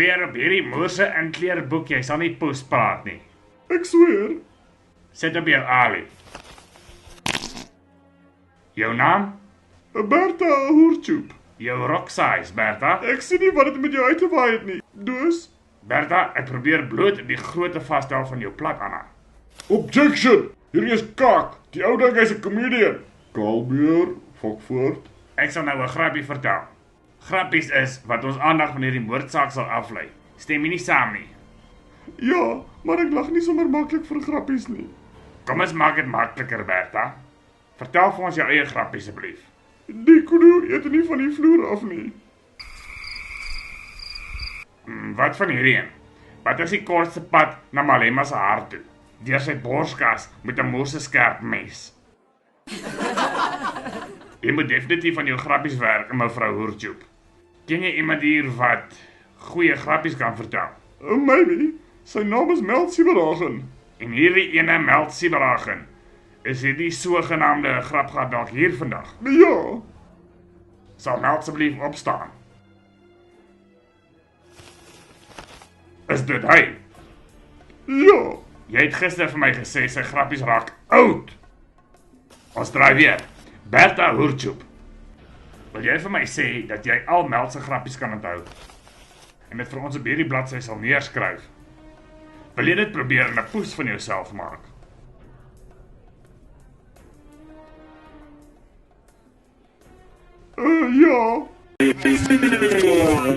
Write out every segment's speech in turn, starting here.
sweer op hierdie moorse inkleerboek, jy sal nie poes praat nie. Ek sweer. Sit op jou alie. Jou naam? Bertha Hoertjoep. Jou roksize, Bertha. Ek sien nie wat dit met jou uitgewaai het nie. Dus? Bertha, ek probeer bloot die grootte vasstel van jou plat, Anna. Objection! Hierdie is Kak. Die ou dink hy's 'n comedian. Kalmeer, fok voort. Ek sal nou 'n grappie vertel. Grappies is wat ons aandag van hierdie moordsaak sal aflei. Stem jy nie saam nie? Ja, maar ek lag nie sommer maklik vir grappies nie. Kom ons maak dit makliker, Bertha. Vertel vir ons jou eie grappie asseblief. Die kudu eet nie van die vloer af nie. Wat van hierdie een? Wat is die kortste pad na Malema se hart toe? Deur sy borskas met 'n moorse skerp mes. Jy moet definitief van jou grappies werk, mevrou Hoertjoep. Ken jy iemand hier wat goeie grappies kan vertel? Maybe. Sy naam is Meld Sieberhagen. En hierdie ene Meld Sieberhagen. Is hierdie sogenaamde grapgat dalk hier vandag? Ja. Sal Meld asseblief opstaan? Is dit hy? Ja. Jy het gister vir my gesê sy grappies raak oud. Ons draai weer. Bertha Hoertjoep. Wil jy vir my sê dat jy al Meld se grappies kan onthou? En dit vir ons op hierdie bladsy sal neerskryf? Wil jy dit probeer en 'n poes van jouself maak? Ja.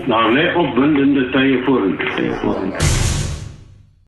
Nou, lê opwindende tye vorentoe.